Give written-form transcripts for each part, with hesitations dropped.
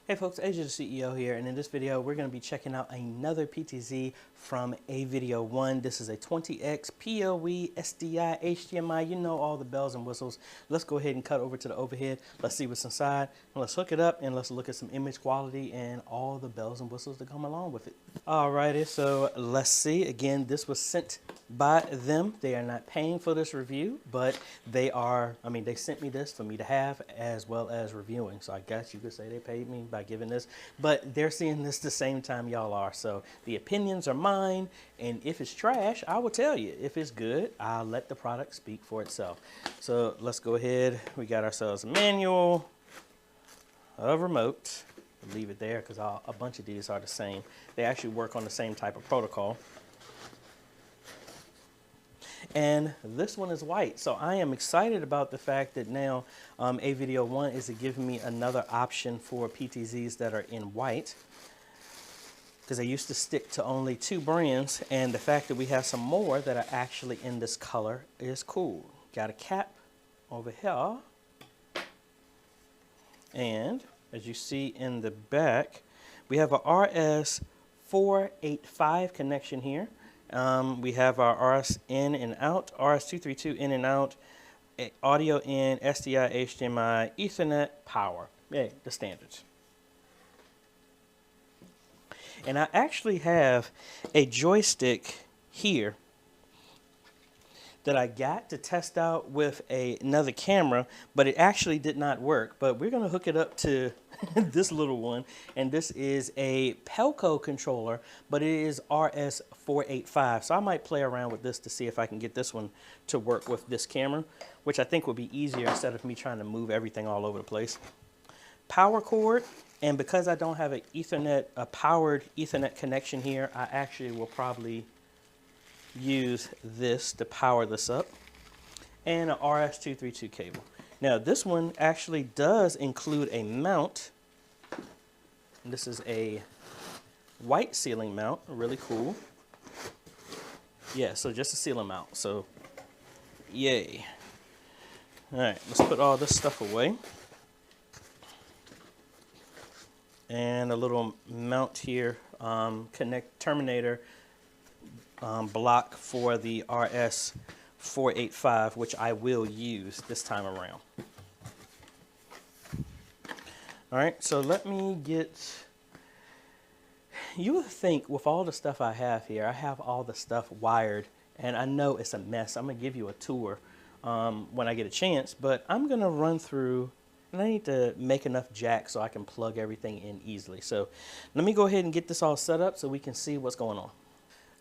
Hey folks, AJaytheCEO here, and in this video we're going to be checking out another PTZ from Avideone. This is a 20X PoE, SDI, HDMI, you know, all the bells and whistles. Let's go ahead and cut over to the overhead. Let's see what's inside, and let's hook it up, and let's look at some image quality and all the bells and whistles that come along with it. Alrighty, so let's see. Again, this was sent by them. They are not paying for this review, but they are, they sent me this for me to have as well as reviewing. So I guess you could say they paid me by giving this, but they're seeing this the same time y'all are. So the opinions are mine, and if it's trash, I will tell you. If it's good, I'll let the product speak for itself. So let's go ahead. We got ourselves a manual, a remote. Leave it there because a bunch of these are the same. They actually work on the same type of protocol. And this one is white, so I am excited about the fact that now Avideone is giving me another option for PTZs that are in white, because I used to stick to only 2 brands, and the fact that we have some more that are actually in this color is cool. Got a cap over here, and as you see in the back, we have a RS485 connection here. We have our RS in and out, RS232 in and out, audio in, SDI, HDMI, Ethernet, power. Yeah, the standards. And I actually have a joystick here that I got to test out with another camera, but it actually did not work. But we're gonna hook it up to this little one, and this is a Pelco controller, but it is RS485. So I might play around with this to see if I can get this one to work with this camera, which I think would be easier instead of me trying to move everything all over the place. Power cord, and because I don't have a powered Ethernet connection here, I actually will probably use this to power this up, and an RS232 cable. Now this one actually does include a mount. This is a white ceiling mount, really cool. Yeah, so just a ceiling mount, so yay. All right, let's put all this stuff away. And a little mount here, terminator block for the RS485, which I will use this time around. All right, so let me get, you would think with all the stuff I have here, I have all the stuff wired, and I know it's a mess. I'm gonna give you a tour when I get a chance, but I'm gonna run through, and I need to make enough jacks so I can plug everything in easily. So let me go ahead and get this all set up so we can see what's going on.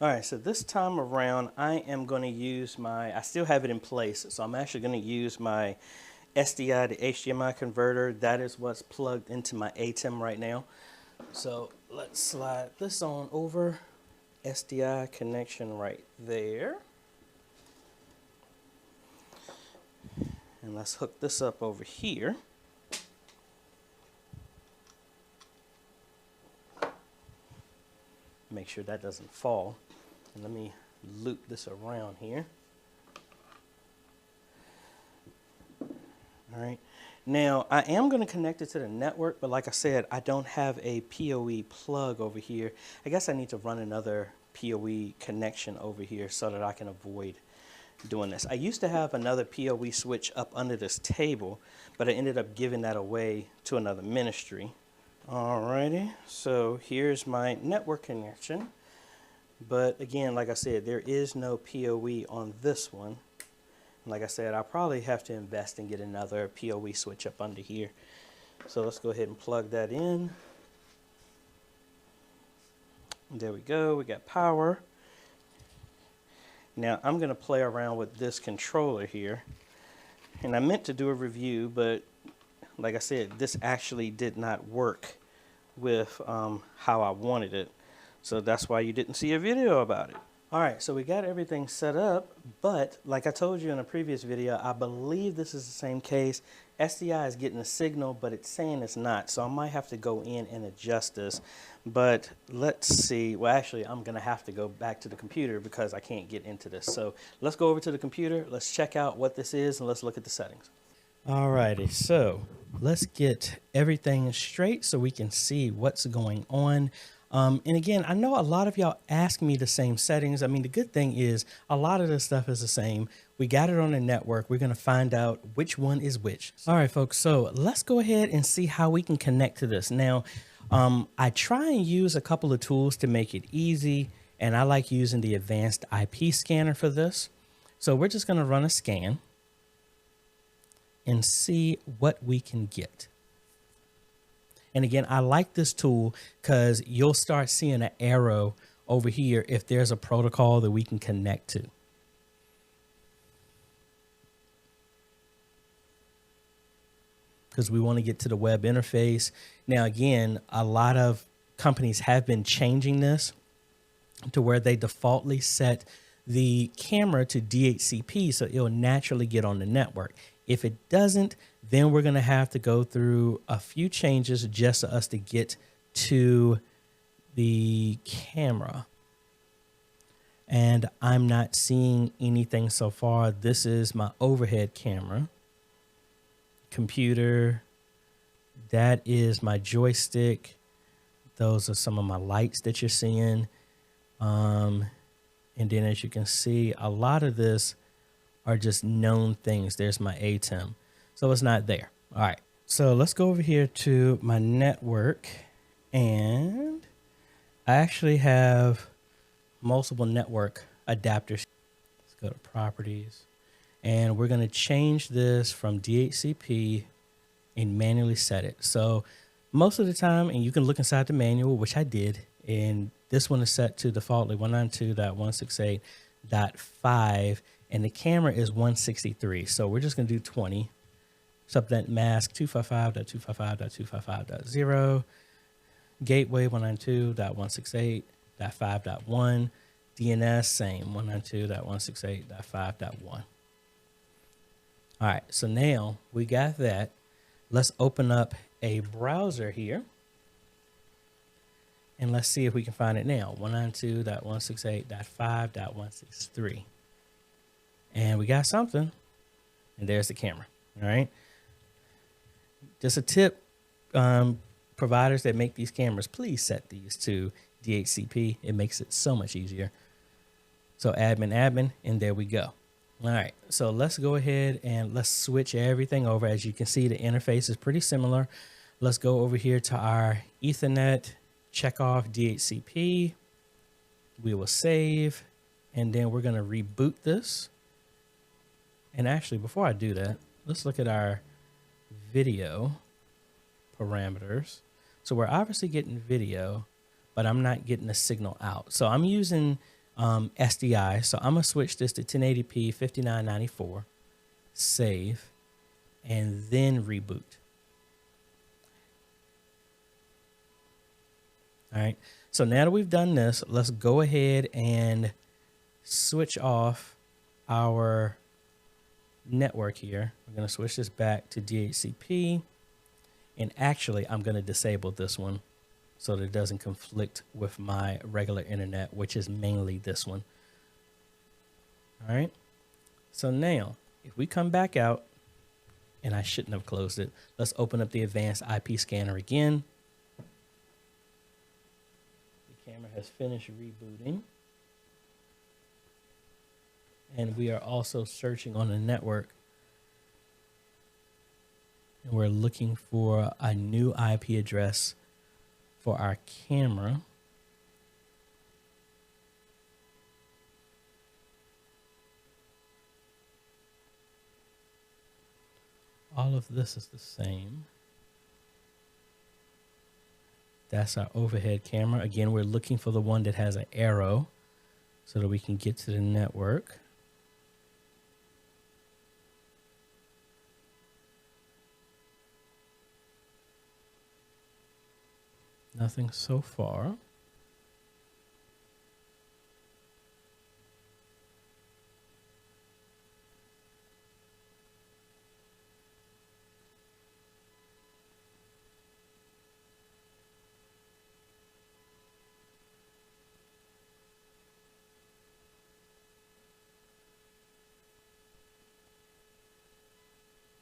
All right, so this time around, I am going to use I still have it in place, so I'm actually going to use my SDI to HDMI converter. That is what's plugged into my ATEM right now. So let's slide this on over. SDI connection right there. And let's hook this up over here. Make sure that doesn't fall. And let me loop this around here. All right. Now, I am going to connect it to the network, but like I said, I don't have a PoE plug over here. I guess I need to run another PoE connection over here so that I can avoid doing this. I used to have another PoE switch up under this table, but I ended up giving that away to another ministry. Alrighty, so here's my network connection, but again, like I said, there is no PoE on this one. Like I said, I'll probably have to invest and get another PoE switch up under here. So let's go ahead and plug that in. There we go, we got power. Now I'm going to play around with this controller here, and I meant to do a review, but like I said, this actually did not work with how I wanted it. So that's why you didn't see a video about it. All right, so we got everything set up, but like I told you in a previous video, I believe this is the same case. SDI is getting a signal, but it's saying it's not. So I might have to go in and adjust this. But let's see. Well, actually, I'm going to have to go back to the computer because I can't get into this. So let's go over to the computer. Let's check out what this is, and let's look at the settings. Alrighty, so let's get everything straight so we can see what's going on. And again, I know a lot of y'all ask me the same settings. I mean, the good thing is a lot of this stuff is the same. We got it on the network. We're going to find out which one is which. All right, folks. So let's go ahead and see how we can connect to this. Now, I try and use a couple of tools to make it easy. And I like using the advanced IP scanner for this. So we're just going to run a scan and see what we can get. And again, I like this tool because you'll start seeing an arrow over here if there's a protocol that we can connect to. Because we want to get to the web interface. Now, again, a lot of companies have been changing this to where they defaultly set the camera to DHCP, so it'll naturally get on the network. If it doesn't, then we're going to have to go through a few changes just for us to get to the camera. And I'm not seeing anything so far. This is my overhead camera. Computer. That is my joystick. Those are some of my lights that you're seeing. And then as you can see, a lot of this are just known things. There's my ATEM. So it's not there. All right. So let's go over here to my network. And I actually have multiple network adapters. Let's go to properties. And we're going to change this from DHCP and manually set it. So most of the time, and you can look inside the manual, which I did, and this one is set to defaultly 192.168.5, and the camera is 163. So we're just going to do 20. Subnet mask 255.255.255.0. Gateway 192.168.5.1. DNS same 192.168.5.1. All right, so now we got that. Let's open up a browser here. And let's see if we can find it now. 192.168.5.163. And we got something. And there's the camera. All right. Just a tip, providers that make these cameras, please set these to DHCP. It makes it so much easier. So admin, and there we go. All right, so let's go ahead and let's switch everything over. As you can see, the interface is pretty similar. Let's go over here to our Ethernet, check off DHCP. We will save, and then we're going to reboot this. And actually, before I do that, let's look at our video parameters. So we're obviously getting video, but I'm not getting a signal out. So I'm using SDI. So I'm going to switch this to 1080p 5994, save, and then reboot. All right. So now that we've done this, let's go ahead and switch off our network here. We're going to switch this back to DHCP. And actually, I'm going to disable this one so that it doesn't conflict with my regular internet, which is mainly this one. All right. So now, if we come back out, and I shouldn't have closed it, let's open up the advanced IP scanner again. The camera has finished rebooting. And we are also searching on the network. And we're looking for a new IP address for our camera. All of this is the same. That's our overhead camera. Again, we're looking for the one that has an arrow so that we can get to the network. Nothing so far.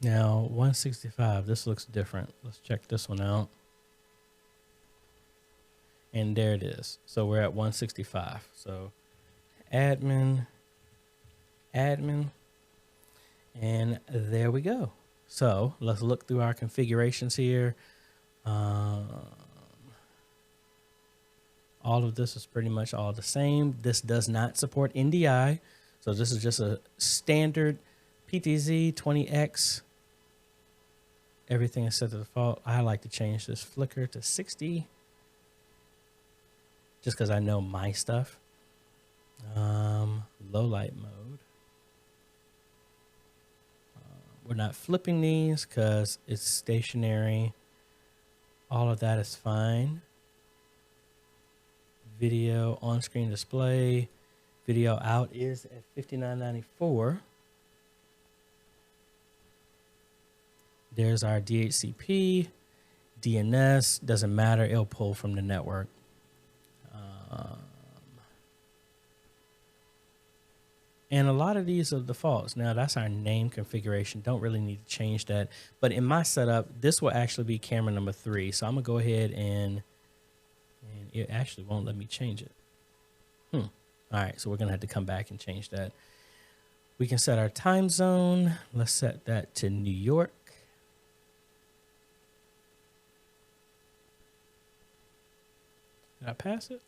Now 165, this looks different. Let's check this one out. And there it is. So we're at 165. So admin, and there we go. So let's look through our configurations here. All of this is pretty much all the same. This does not support NDI. So this is just a standard PTZ 20X. Everything is set to default. I like to change this flicker to 60 just because I know my stuff. Low light mode. We're not flipping these because it's stationary. All of that is fine. Video on-screen display. Video out is at 5994. There's our DHCP. DNS, doesn't matter. It'll pull from the network. And a lot of these are defaults. Now that's our name configuration. Don't really need to change that. But in my setup, this will actually be camera number 3. So I'm gonna go ahead and it actually won't let me change it. All right, so we're gonna have to come back and change that. We can set our time zone. Let's set that to New York. Did I pass it?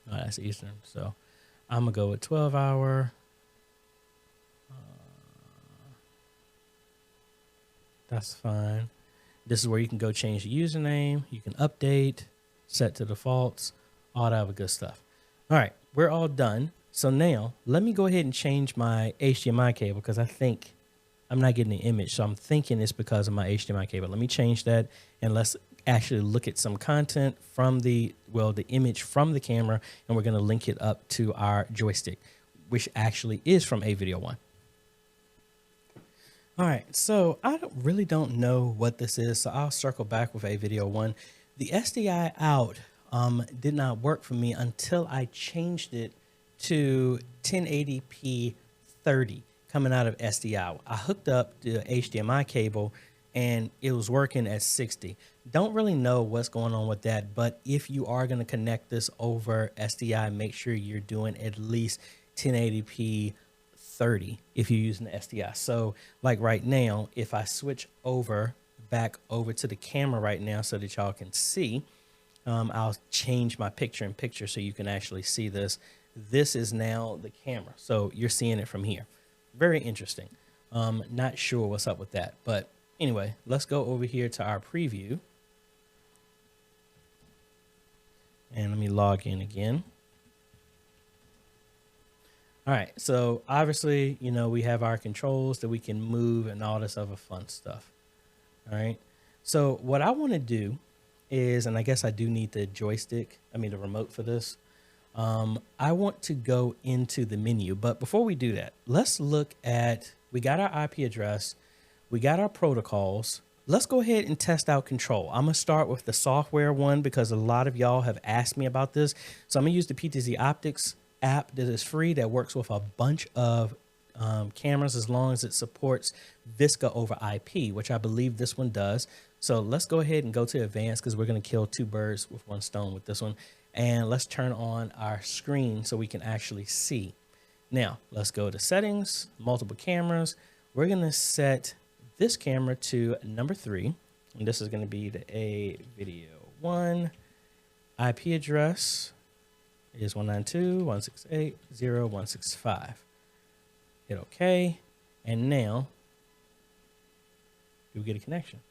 Oh, that's Eastern. So I'm going to go with 12-hour. That's fine. This is where you can go change the username. You can update, set to defaults, all that other good stuff. All right, we're all done. So now let me go ahead and change my HDMI cable because I think I'm not getting the image. So I'm thinking it's because of my HDMI cable. Let me change that and let's actually look at some content from the image from the camera, and we're going to link it up to our joystick, which actually is from Avideone 1. All right, so I really don't know what this is, so I'll circle back with Avideone 1. The SDI out did not work for me until I changed it to 1080p 30 coming out of SDI. I hooked up the HDMI cable and it was working at 60. Don't really know what's going on with that, but if you are going to connect this over SDI, make sure you're doing at least 1080p 30 if you're using the SDI. So like right now, if I switch back over to the camera right now so that y'all can see, I'll change my picture in picture so you can actually see this. This is now the camera. So you're seeing it from here. Very interesting. Not sure what's up with that, but anyway, let's go over here to our preview. And let me log in again. All right, so obviously, you know, we have our controls that we can move and all this other fun stuff. All right, so what I want to do is, and I guess I do need the the remote for this. I want to go into the menu, but before we do that, let's look at, we got our IP address, we got our protocols. Let's go ahead and test out control. I'm gonna start with the software one because a lot of y'all have asked me about this. So I'm gonna use the PTZ Optics app that is free that works with a bunch of cameras as long as it supports VSCA over IP, which I believe this one does. So let's go ahead and go to advanced because we're gonna kill 2 birds with 1 stone with this one. And let's turn on our screen so we can actually see. Now let's go to settings, multiple cameras. We're gonna set this camera to number 3, and this is going to be the Avideone 1. IP address is 192.168.0.165. Hit OK, and now you get a connection.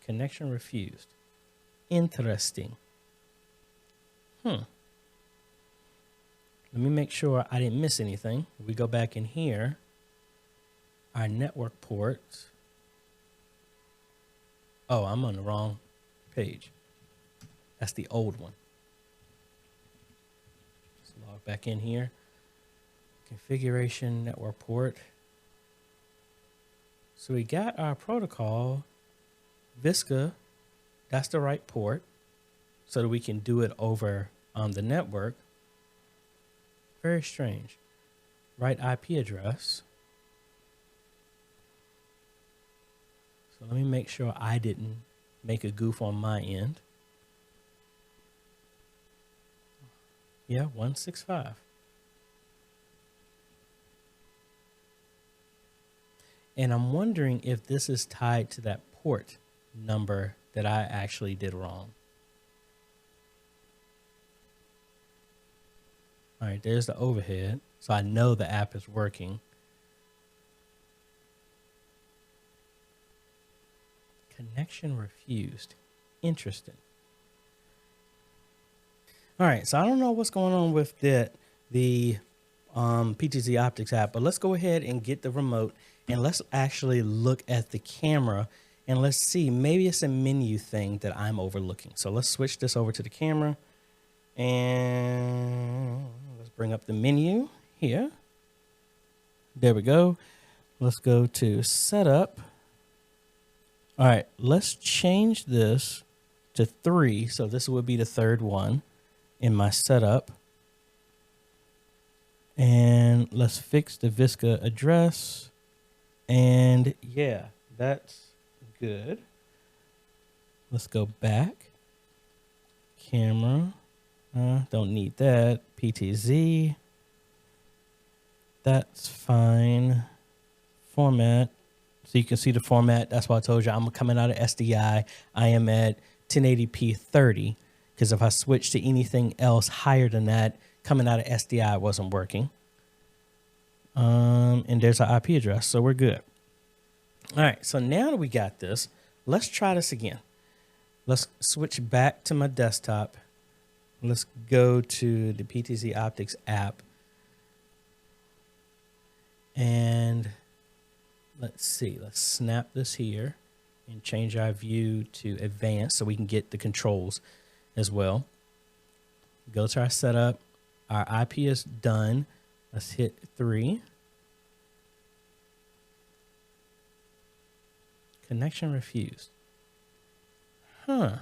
Connection refused. Interesting. Let me make sure I didn't miss anything. If we go back in here, our network port. Oh, I'm on the wrong page. That's the old one. Let's log back in here. Configuration, network port. So we got our protocol Visca, that's the right port, so that we can do it over on the network. Very strange. Right IP address. So let me make sure I didn't make a goof on my end. Yeah, 165. And I'm wondering if this is tied to that port number that I actually did wrong. All right, there's the overhead. So I know the app is working. Connection refused. Interesting. All right, so I don't know what's going on with the PTZ Optics app, but let's go ahead and get the remote and let's actually look at the camera and let's see, maybe it's a menu thing that I'm overlooking. So let's switch this over to the camera and let's bring up the menu here. There we go. Let's go to setup. All right, let's change this to 3. So this would be the third one in my setup. And let's fix the Visca address. And yeah, that's good. Let's go back. Camera. Don't need that. PTZ. That's fine. Format. So you can see the format. That's why I told you I'm coming out of SDI. I am at 1080p 30. Because if I switch to anything else higher than that, coming out of SDI wasn't working. And there's our IP address, so we're good. All right, so now that we got this, let's try this again. Let's switch back to my desktop. Let's go to the PTZ Optics app. And let's see, let's snap this here and change our view to advanced so we can get the controls as well. Go to our setup. Our IP is done. Let's hit 3. Connection refused. Huh.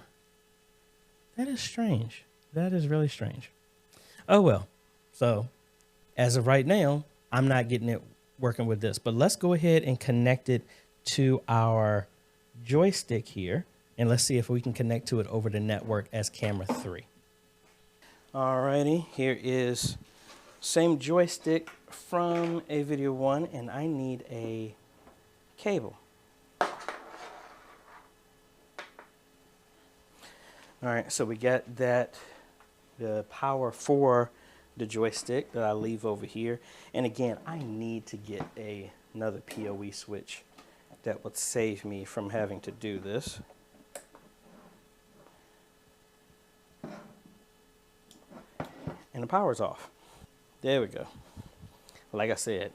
That is strange. That is really strange. Oh, well. So as of right now, I'm not getting it working with this, but let's go ahead and connect it to our joystick here. And let's see if we can connect to it over the network as camera 3. Alrighty, here is same joystick from Avideone 1, and I need a cable. Alright, so we got that, the power for the joystick that I leave over here. And again, I need to get another PoE switch that would save me from having to do this. And the power's off. There we go. Like I said,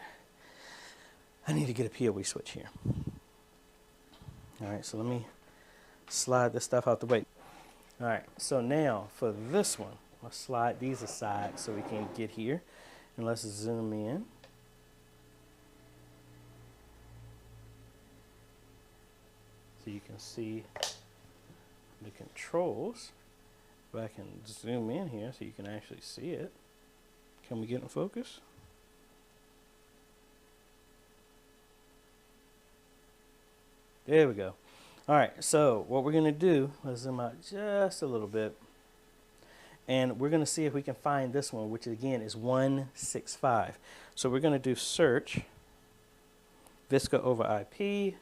I need to get a PoE switch here. All right, so let me slide this stuff out the way. All right, so now for this one, let's slide these aside so we can get here. And let's zoom in. So you can see the controls. If I can zoom in here so you can actually see it. Can we get in focus? There we go. All right, so what we're going to do, let's zoom out just a little bit. And we're going to see if we can find this one, which again is 165. So we're going to do search, Visca over IP.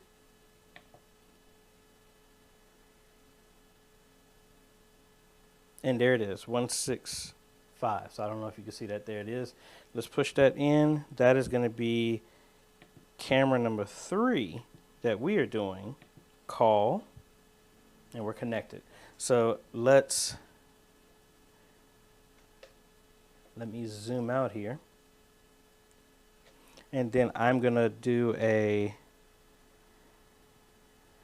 And there it is, 165. So I don't know if you can see that. There it is. Let's push that in. That is going to be camera number 3 that we are doing. Call. And we're connected. So let me zoom out here. And then I'm going to do a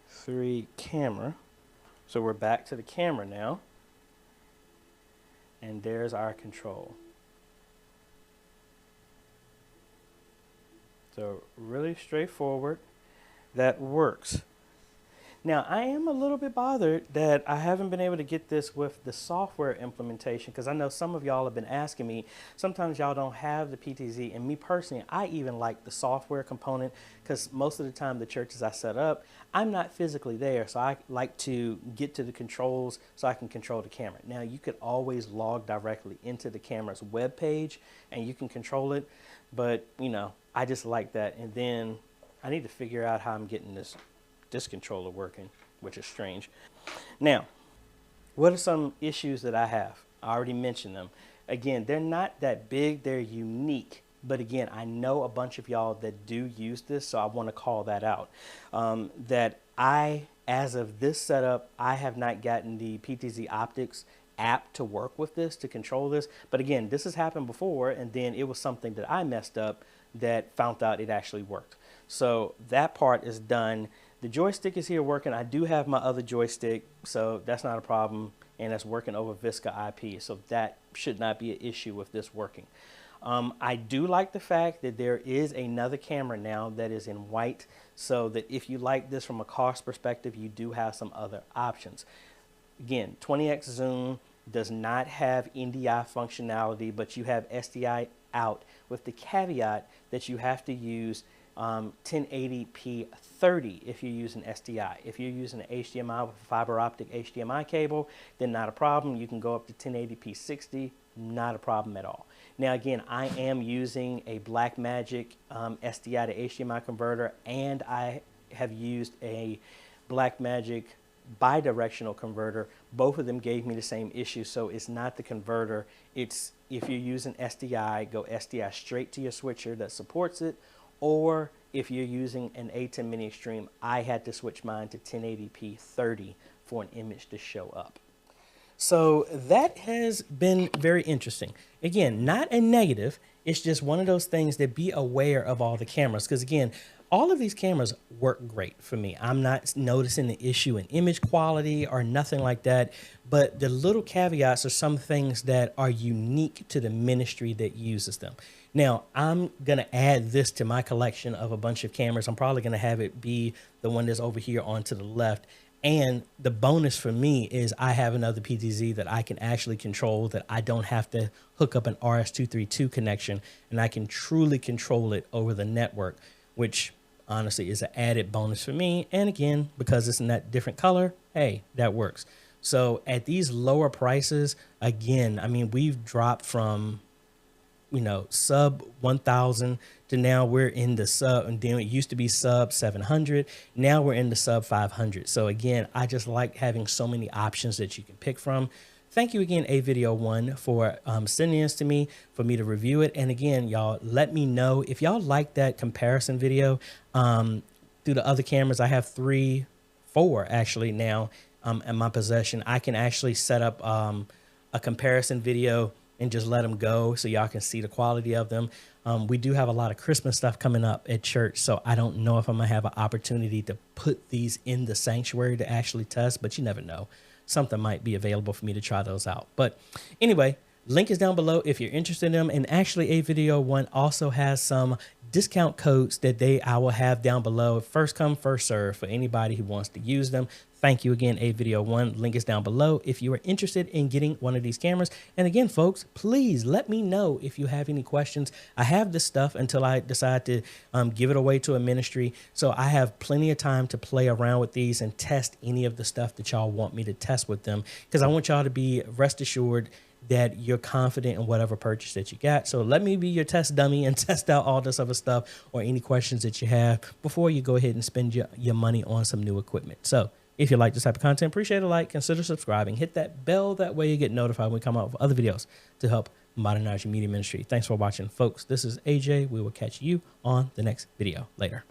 3 camera. So we're back to the camera now. And there's our control. So really straightforward. That works. Now, I am a little bit bothered that I haven't been able to get this with the software implementation, because I know some of y'all have been asking me. Sometimes y'all don't have the PTZ, and me personally, I even like the software component, because most of the time the churches I set up, I'm not physically there, so I like to get to the controls so I can control the camera. Now, you could always log directly into the camera's web page and you can control it, but you know, I just like that. And then I need to figure out how I'm getting this controller working, which is strange. Now, what are some issues that I have? I already mentioned them. Again, they're not that big, they're unique. But again, I know a bunch of y'all that do use this, so I want to call that out. That as of this setup, I have not gotten the PTZ Optics app to work with this, to control this. But again, this has happened before, and then it was something that I messed up that found out it actually worked. So that part is done. The joystick is here working. I do have my other joystick, so that's not a problem, and it's working over Visca IP, so that should not be an issue with this working. I do like the fact that there is another camera now that is in white, so that if you like this from a cost perspective, you do have some other options. Again, 20x zoom does not have NDI functionality, but you have SDI out, with the caveat that you have to use 1080p 30 if you're using SDI. If you're using an HDMI with a fiber optic HDMI cable, then not a problem. You can go up to 1080p 60, not a problem at all. Now again, I am using a Blackmagic SDI to HDMI converter, and I have used a Blackmagic bidirectional converter. Both of them gave me the same issue, so it's not the converter. It's if you're using SDI, go SDI straight to your switcher that supports it, or if you're using an A10 mini extreme, I had to switch mine to 1080p 30 for an image to show up. So that has been very interesting. Again, not a negative. It's just one of those things that be aware of all the cameras. Because again, all of these cameras work great for me. I'm not noticing the issue in image quality or nothing like that. But the little caveats are some things that are unique to the ministry that uses them. Now, I'm going to add this to my collection of a bunch of cameras. I'm probably going to have it be the one that's over here on to the left. And the bonus for me is I have another PTZ that I can actually control, that I don't have to hook up an RS-232 connection, and I can truly control it over the network, which honestly is an added bonus for me. And again, because it's in that different color, hey, that works. So at these lower prices, again, I mean, we've dropped from, you know, sub 1,000 to now we're in the sub, and then it used to be sub 700. Now we're in the sub 500. So again, I just like having so many options that you can pick from. Thank you again, Avideone, for sending this to me, for me to review it. And again, y'all, let me know if y'all like that comparison video through the other cameras. I have 4 actually now in my possession. I can actually set up a comparison video and just let them go so y'all can see the quality of them. We do have a lot of Christmas stuff coming up at church, so I don't know if I'm gonna have an opportunity to put these in the sanctuary to actually test, but you never know. Something might be available for me to try those out. But anyway, link is down below if you're interested in them. And actually, Avideone also has some discount codes that I will have down below. First come, first serve for anybody who wants to use them. Thank you again, Avideone. Link is down below if you are interested in getting one of these cameras. And again, folks, please let me know if you have any questions. I have this stuff until I decide to give it away to a ministry. So I have plenty of time to play around with these and test any of the stuff that y'all want me to test with them, because I want y'all to be rest assured that you're confident in whatever purchase that you got. So let me be your test dummy and test out all this other stuff or any questions that you have before you go ahead and spend your money on some new equipment. So if you like this type of content, appreciate a like, consider subscribing, hit that bell. That way you get notified when we come out with other videos to help modernize your media ministry. Thanks for watching, folks. This is AJ. We will catch you on the next video. Later.